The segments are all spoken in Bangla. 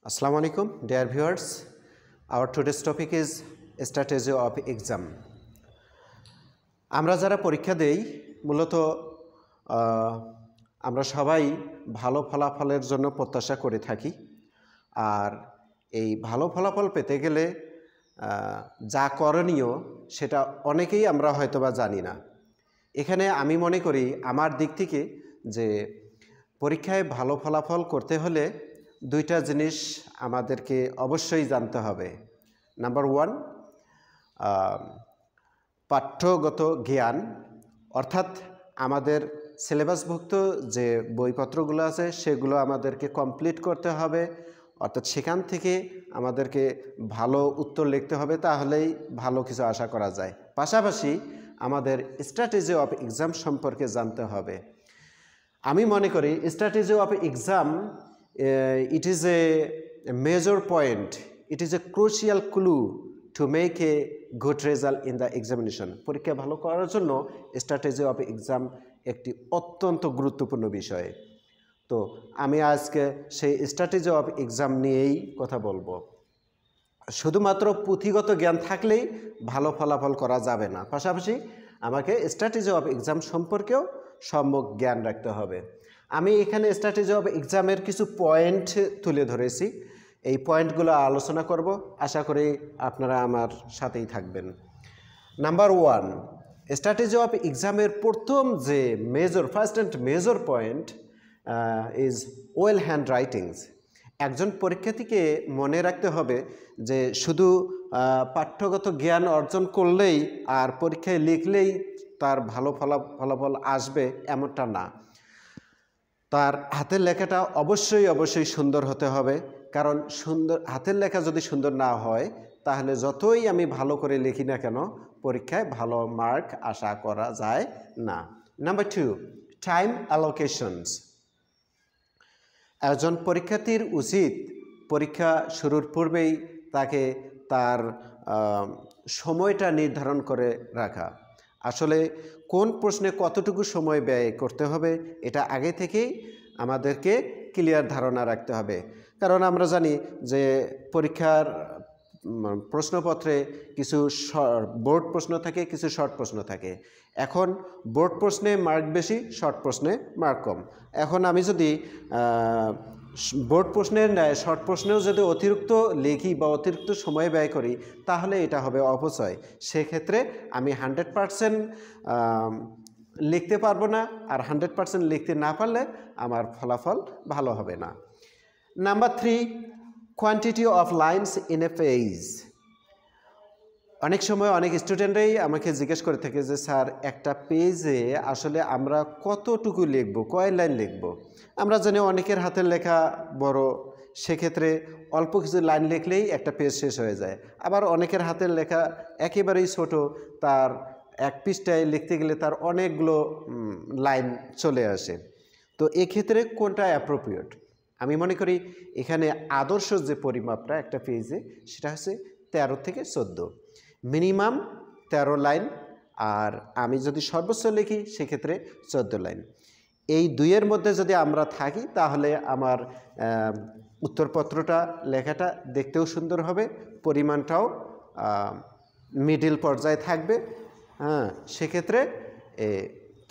Assalamu alaikum, dear viewers. Our today's topic is strategy of exam. আমরা যারা পরীক্ষা দেই মূলত আমরা সবাই ভালো ফলাফলের জন্য প্রত্যাশা করে থাকি। আর এই ভালো ফলাফল পেতে গেলে যা করণীয় সেটা অনেকেই আমরা হয়তোবা জানি না। এখানে আমি মনে করি আমার দিক থেকে যে পরীক্ষায় ভালো ফলাফল করতে হলে দুইটা জিনিস আমাদেরকে অবশ্যই জানতে হবে। নাম্বার 1, পাঠ্যগত জ্ঞান, অর্থাৎ আমাদের সিলেবাসভুক্ত যে বইপত্রগুলো আছে সেগুলো আমাদেরকে কমপ্লিট করতে হবে, অর্থাৎ সেখান থেকে আমাদেরকে ভালো উত্তর লিখতে হবে, তাহলেই ভালো কিছু আশা করা যায়। পাশাপাশি আমাদের স্ট্র্যাটেজি অফ এক্সাম সম্পর্কে জানতে হবে। আমি মনে করি strategy of exam it is a major point, it is a crucial clue to make a good result in the examination. পরীক্ষা ভালো করার জন্য স্ট্র্যাটেজি অফ এক্সাম একটি অত্যন্ত গুরুত্বপূর্ণ বিষয়। তো আমি আজকে সেই স্ট্র্যাটেজি অফ এক্সাম নিয়েই কথা বলবো। শুধুমাত্র পুঁথিগত জ্ঞান থাকলেই ভালো ফলাফল করা যাবে না, পাশাপাশি আমাকে স্ট্র্যাটেজি অফ এক্সাম সম্পর্কেও সম্যক জ্ঞান রাখতে হবে। আমি এখানে স্ট্র্যাটেজি অফ এক্সামের কিছু পয়েন্ট তুলে ধরেছি, এই পয়েন্টগুলো আলোচনা করব, আশা করি আপনারা আমার সাথেই থাকবেন। নাম্বার 1, স্ট্র্যাটেজি অফ এক্সামের প্রথম যে first and major point is well hand writings. একজন পরীক্ষার্থীকে মনে রাখতে হবে যে শুধু পাঠ্যগত জ্ঞান অর্জন করলেই আর পরীক্ষায় লিখলেই তার ভালো ফলাফল আসবে এমনটা না। তার হাতের লেখাটা অবশ্যই সুন্দর হতে হবে, কারণ হাতের লেখা যদি সুন্দর না হয় তাহলে যতই আমি ভালো করে লিখি না কেন পরীক্ষায় ভালো মার্ক আশা করা যায় না। Number 2, time allocations. একজন পরীক্ষার্থীর উচিত পরীক্ষা শুরুর পূর্বেই তাকে তার সময়টা নির্ধারণ করে রাখা। আসলে কোন প্রশ্নে কতটুকু সময় ব্যয় করতে হবে এটা আগে থেকেই আমাদেরকে ক্লিয়ার ধারণা রাখতে হবে, কারণ আমরা জানি যে পরীক্ষার প্রশ্নপত্রে কিছু বোর্ড প্রশ্ন থাকে, কিছু শর্ট প্রশ্ন থাকে। এখন বোর্ড প্রশ্নে মার্ক বেশি, শর্ট প্রশ্নে মার্ক কম। এখন আমি যদি বোর্ড প্রশ্নের ন্যায় শর্ট প্রশ্নেও যদি অতিরিক্ত লিখি বা অতিরিক্ত সময় ব্যয় করি তাহলে এটা হবে অপচয়। সেক্ষেত্রে আমি 100% লিখতে পারবো না, আর 100% লিখতে না পারলে আমার ফলাফল ভালো হবে না। Number 3, quantity of lines in a page. অনেক সময় অনেক স্টুডেন্টরাই আমাকে জিজ্ঞেস করে থাকে যে স্যার একটা পেজে আসলে আমরা কতটুকু লিখব, কয় লাইন লিখব। আমরা জানি অনেকের হাতের লেখা বড়, সেক্ষেত্রে অল্প কিছু লাইন লিখলেই একটা পেজ শেষ হয়ে যায়। আবার অনেকের হাতের লেখা একেবারেই ছোট, তার এক পৃষ্ঠায় লিখতে গেলে তার অনেকগুলো লাইন চলে আসে। তো এক্ষেত্রে কোনটা অ্যাপ্রোপ্রিয়েট? আমি মনে করি এখানে আদর্শ যে পরিমাপটা একটা পেজে সেটা হচ্ছে 13 থেকে 14, মিনিমাম 13 লাইন, আর আমি যদি সর্বোচ্চ লিখি সেক্ষেত্রে 14 লাইন। এই দুইয়ের মধ্যে যদি আমরা থাকি তাহলে আমার উত্তরপত্রটা লেখাটা দেখতেও সুন্দর হবে, পরিমাণটাও মিডিল পর্যায়ে থাকবে। সেক্ষেত্রে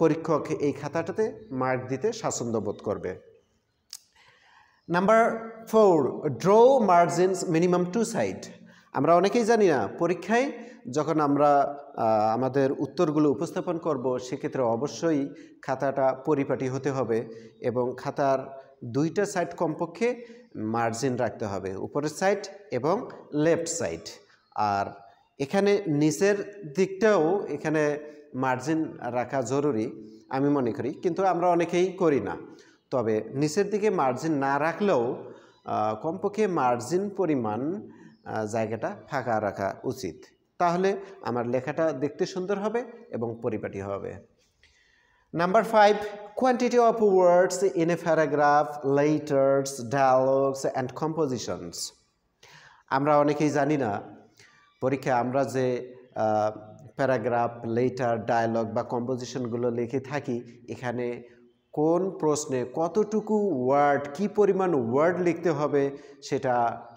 পরীক্ষক এই খাতাটাতে মার্ক দিতে স্বাচ্ছন্দ্য বোধ করবে। Number 4, draw margins minimum 2 side. আমরা অনেকেই জানি না পরীক্ষায় যখন আমরা আমাদের উত্তরগুলো উপস্থাপন করব সেক্ষেত্রে অবশ্যই খাতাটা পরিপাটি হতে হবে এবং খাতার 2টা সাইড কমপক্ষে মার্জিন রাখতে হবে, উপরের সাইড এবং লেফট সাইড। আর এখানে নিচের দিকটাও এখানে মার্জিন রাখা জরুরি আমি মনে করি, কিন্তু আমরা অনেকেই করি না। তবে নিচের দিকে মার্জিন না রাখলেও কমপক্ষে মার্জিন পরিমাণ জায়গাটা ফাঁকা রাখা উচিত, তাহলে আমার লেখাটা দেখতে সুন্দর হবে এবং পরিপাটি হবে। Number 5, quantity of words in a paragraph, letters, dialogues and compositions. আমরা অনেকেই জানি না পরীক্ষায় আমরা যে প্যারাগ্রাফ, লেটার, ডায়ালগ বা কম্পোজিশনগুলো লিখে থাকি এখানে কোন প্রশ্নে কতটুকু ওয়ার্ড, কি পরিমাণ ওয়ার্ড লিখতে হবে সেটা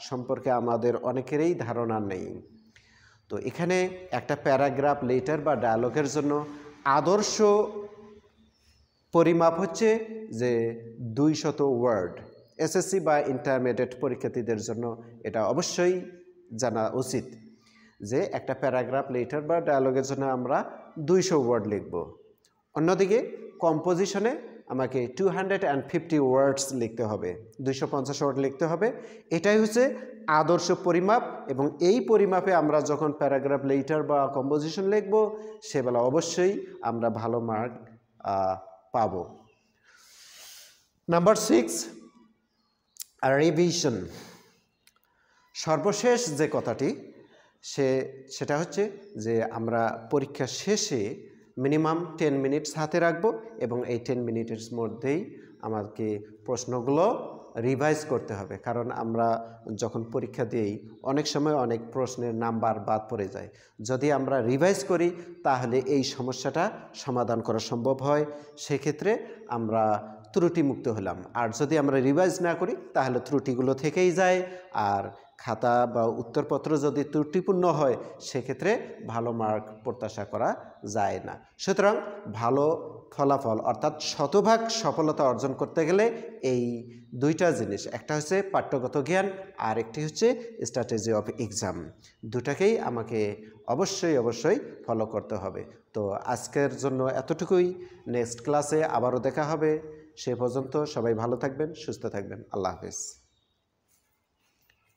সম্পর্কে আমাদের অনেকেরই ধারণা নেই। তো এখানে একটা প্যারাগ্রাফ, লেটার বা ডায়ালগের জন্য আদর্শ পরিমাপ হচ্ছে যে 200 ওয়ার্ড। এসএসসি বা ইন্টারমিডিয়েট পরীক্ষার্থীদের জন্য এটা অবশ্যই জানা উচিত যে একটা প্যারাগ্রাফ, লেটার বা ডায়ালগের জন্য আমরা 200 ওয়ার্ড লিখব। অন্যদিকে কম্পোজিশনে আমাকে 250 ওয়ার্ডস লিখতে হবে, 250 ওয়ার্ড লিখতে হবে। এটাই হচ্ছে আদর্শ পরিমাপ, এবং এই পরিমাপে আমরা যখন প্যারাগ্রাফ, লেটার বা কম্পোজিশন লিখব সেবেলা অবশ্যই আমরা ভালো মার্ক পাবো। Number 6, revision. সর্বশেষ যে কথাটি সেটা হচ্ছে যে আমরা পরীক্ষা শেষে মিনিমাম 10 মিনিটস হাতে রাখবো, এবং এই 10 মিনিটের মধ্যেই আমাকে প্রশ্নগুলো রিভাইজ করতে হবে। কারণ আমরা যখন পরীক্ষা দিই অনেক সময় অনেক প্রশ্নের নাম্বার বাদ পড়ে যায়। যদি আমরা রিভাইজ করি তাহলে এই সমস্যাটা সমাধান করা সম্ভব হয়, সেক্ষেত্রে আমরা ত্রুটিমুক্ত হলাম। আর যদি আমরা রিভাইজ না করি তাহলে ত্রুটিগুলো থেকেই যায়, আর খাতা বা উত্তরপত্র যদি ত্রুটিপূর্ণ হয় সেক্ষেত্রে ভালো মার্ক প্রত্যাশা করা যায় না। সুতরাং ভালো ফলাফল অর্থাৎ শতভাগ সফলতা অর্জন করতে গেলে এই দুইটা জিনিস, একটা হচ্ছে পাঠ্যগত জ্ঞান আর একটি হচ্ছে স্ট্র্যাটেজি অফ এক্সাম, দুটাকেই আমাকে অবশ্যই ফলো করতে হবে। তো আজকের জন্য এতটুকুই। নেক্সট ক্লাসে আবারও দেখা হবে। সে পর্যন্ত সবাই ভালো থাকবেন, সুস্থ থাকবেন। আল্লাহ হাফেজ।